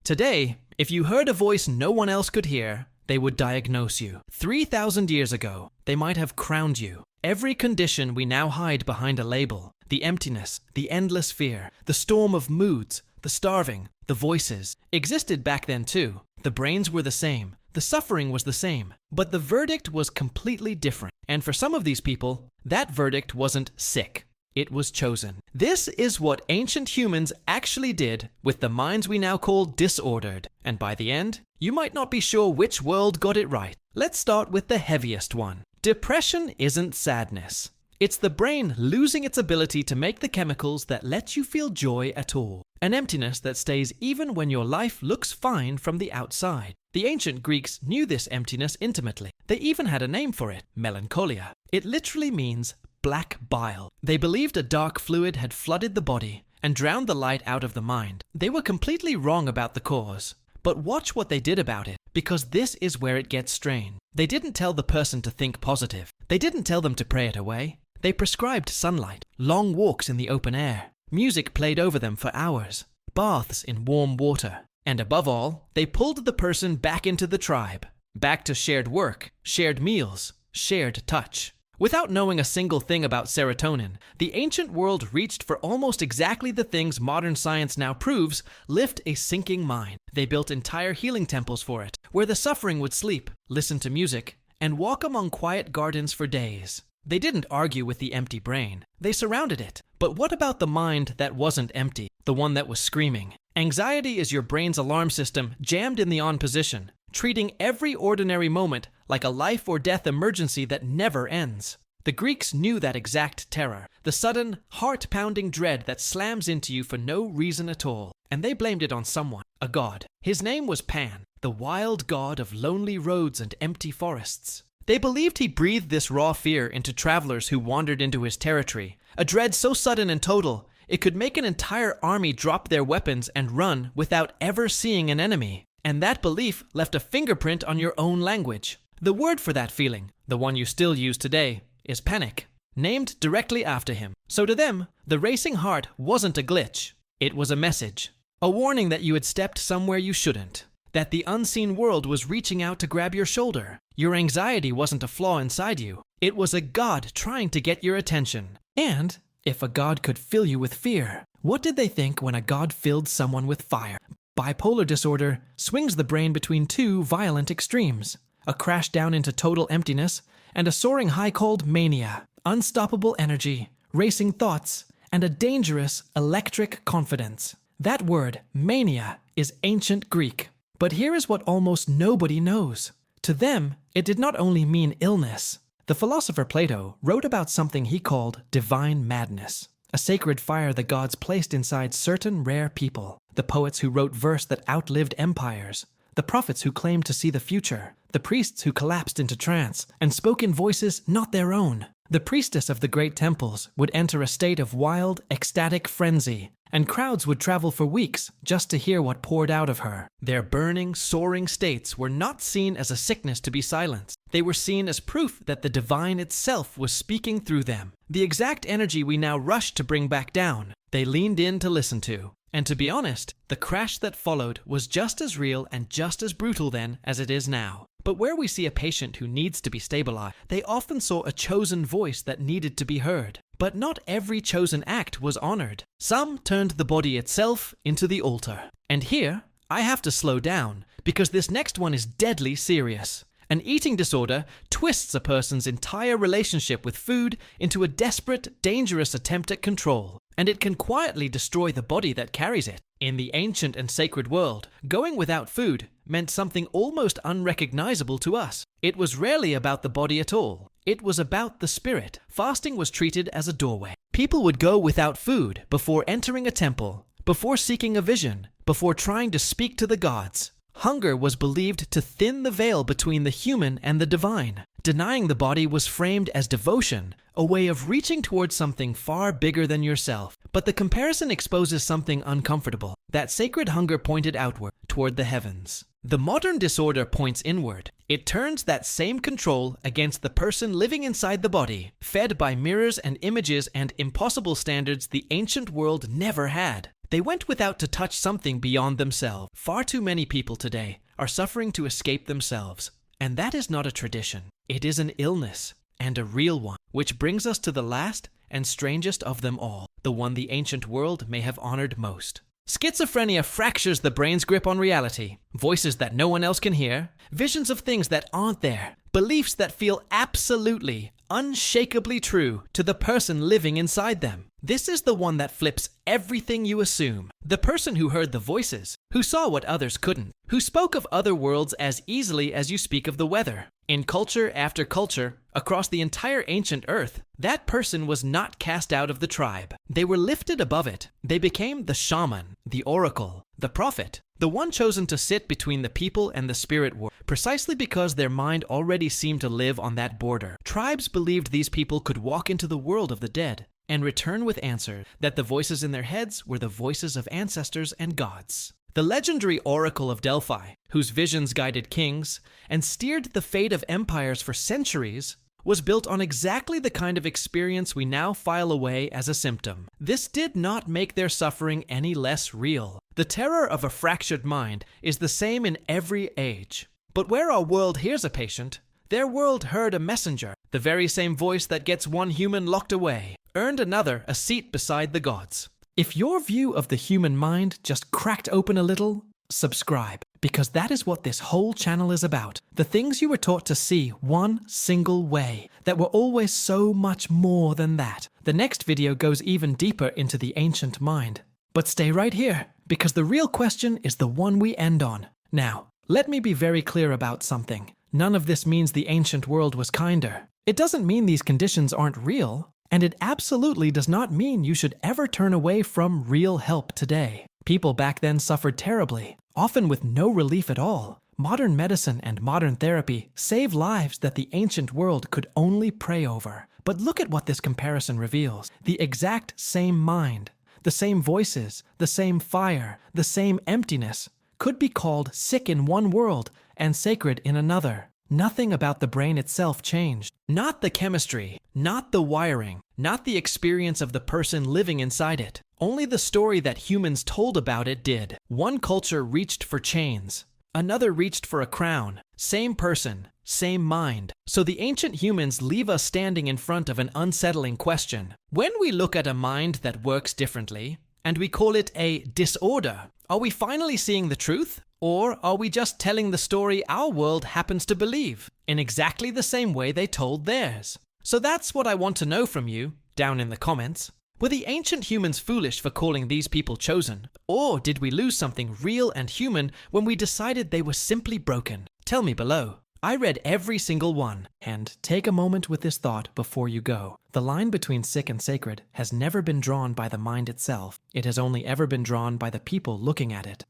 Today, if you heard a voice no one else could hear, they would diagnose you. 3,000 years ago, they might have crowned you. Every condition we now hide behind a label, the emptiness, the endless fear, the storm of moods, the starving, the voices, existed back then too. The brains were the same, the suffering was the same, but the verdict was completely different. And for some of these people, that verdict wasn't sick. It was chosen. This is what ancient humans actually did with the minds we now call disordered. And by the end, you might not be sure which world got it right. Let's start with the heaviest one. Depression isn't sadness. It's the brain losing its ability to make the chemicals that let you feel joy at all. An emptiness that stays even when your life looks fine from the outside. The ancient Greeks knew this emptiness intimately. They even had a name for it, melancholia. It literally means black bile. They believed a dark fluid had flooded the body and drowned the light out of the mind. They were completely wrong about the cause. But watch what they did about it, because this is where it gets strained. They didn't tell the person to think positive. They didn't tell them to pray it away. They prescribed sunlight, long walks in the open air. Music played over them for hours, baths in warm water. And above all, they pulled the person back into the tribe, back to shared work, shared meals, shared touch. Without knowing a single thing about serotonin, the ancient world reached for almost exactly the things modern science now proves lift a sinking mind. They built entire healing temples for it, where the suffering would sleep, listen to music, and walk among quiet gardens for days. They didn't argue with the empty brain. They surrounded it. But what about the mind that wasn't empty, the one that was screaming? Anxiety is your brain's alarm system jammed in the on position, treating every ordinary moment like a life or death emergency that never ends. The Greeks knew that exact terror, the sudden, heart-pounding dread that slams into you for no reason at all. And they blamed it on someone, a god. His name was Pan, the wild god of lonely roads and empty forests. They believed he breathed this raw fear into travelers who wandered into his territory, a dread so sudden and total, it could make an entire army drop their weapons and run without ever seeing an enemy. And that belief left a fingerprint on your own language. The word for that feeling, the one you still use today, is panic, named directly after him. So to them, the racing heart wasn't a glitch. It was a message, a warning that you had stepped somewhere you shouldn't, that the unseen world was reaching out to grab your shoulder. Your anxiety wasn't a flaw inside you. It was a god trying to get your attention. And if a god could fill you with fear, what did they think when a god filled someone with fire? Bipolar disorder swings the brain between two violent extremes, a crash down into total emptiness and a soaring high called mania, unstoppable energy, racing thoughts, and a dangerous electric confidence. That word, mania, is ancient Greek. But here is what almost nobody knows. To them, it did not only mean illness. The philosopher Plato wrote about something he called divine madness, a sacred fire the gods placed inside certain rare people. The poets who wrote verse that outlived empires, the prophets who claimed to see the future, the priests who collapsed into trance and spoke in voices not their own. The priestess of the great temples would enter a state of wild, ecstatic frenzy, and crowds would travel for weeks just to hear what poured out of her. Their burning, soaring states were not seen as a sickness to be silenced. They were seen as proof that the divine itself was speaking through them. The exact energy we now rush to bring back down, they leaned in to listen to. And to be honest, the crash that followed was just as real and just as brutal then as it is now. But where we see a patient who needs to be stabilized, they often saw a chosen voice that needed to be heard. But not every chosen act was honored. Some turned the body itself into the altar. And here, I have to slow down, because this next one is deadly serious. An eating disorder twists a person's entire relationship with food into a desperate, dangerous attempt at control. And it can quietly destroy the body that carries it. In the ancient and sacred world, going without food meant something almost unrecognizable to us. It was rarely about the body at all. It was about the spirit. Fasting was treated as a doorway. People would go without food before entering a temple, before seeking a vision, before trying to speak to the gods. Hunger was believed to thin the veil between the human and the divine. Denying the body was framed as devotion, a way of reaching towards something far bigger than yourself. But the comparison exposes something uncomfortable. That sacred hunger pointed outward, toward the heavens. The modern disorder points inward. It turns that same control against the person living inside the body, fed by mirrors and images and impossible standards the ancient world never had. They went without to touch something beyond themselves. Far too many people today are suffering to escape themselves. And that is not a tradition. It is an illness, and a real one, which brings us to the last and strangest of them all, the one the ancient world may have honored most. Schizophrenia fractures the brain's grip on reality. Voices that no one else can hear, visions of things that aren't there, beliefs that feel absolutely, unshakably true to the person living inside them. This is the one that flips everything you assume. The person who heard the voices, who saw what others couldn't, who spoke of other worlds as easily as you speak of the weather. In culture after culture, across the entire ancient earth, that person was not cast out of the tribe. They were lifted above it. They became the shaman, the oracle, the prophet, the one chosen to sit between the people and the spirit world, precisely because their mind already seemed to live on that border. Tribes believed these people could walk into the world of the dead and return with answers, that the voices in their heads were the voices of ancestors and gods. The legendary Oracle of Delphi, whose visions guided kings and steered the fate of empires for centuries, was built on exactly the kind of experience we now file away as a symptom. This did not make their suffering any less real. The terror of a fractured mind is the same in every age. But where our world hears a patient, their world heard a messenger. The very same voice that gets one human locked away earned another a seat beside the gods. If your view of the human mind just cracked open a little, subscribe, because that is what this whole channel is about. The things you were taught to see one single way, that were always so much more than that. The next video goes even deeper into the ancient mind. But stay right here, because the real question is the one we end on. Now, let me be very clear about something. None of this means the ancient world was kinder. It doesn't mean these conditions aren't real. And it absolutely does not mean you should ever turn away from real help today. People back then suffered terribly, often with no relief at all. Modern medicine and modern therapy save lives that the ancient world could only pray over. But look at what this comparison reveals. The exact same mind, the same voices, the same fire, the same emptiness could be called sick in one world and sacred in another. Nothing about the brain itself changed. Not the chemistry, not the wiring, not the experience of the person living inside it. Only the story that humans told about it did. One culture reached for chains. Another reached for a crown. Same person, same mind. So the ancient humans leave us standing in front of an unsettling question. When we look at a mind that works differently, and we call it a disorder, are we finally seeing the truth? Or are we just telling the story our world happens to believe, in exactly the same way they told theirs? So that's what I want to know from you, down in the comments. Were the ancient humans foolish for calling these people chosen? Or did we lose something real and human when we decided they were simply broken? Tell me below. I read every single one. And take a moment with this thought before you go. The line between sick and sacred has never been drawn by the mind itself. It has only ever been drawn by the people looking at it.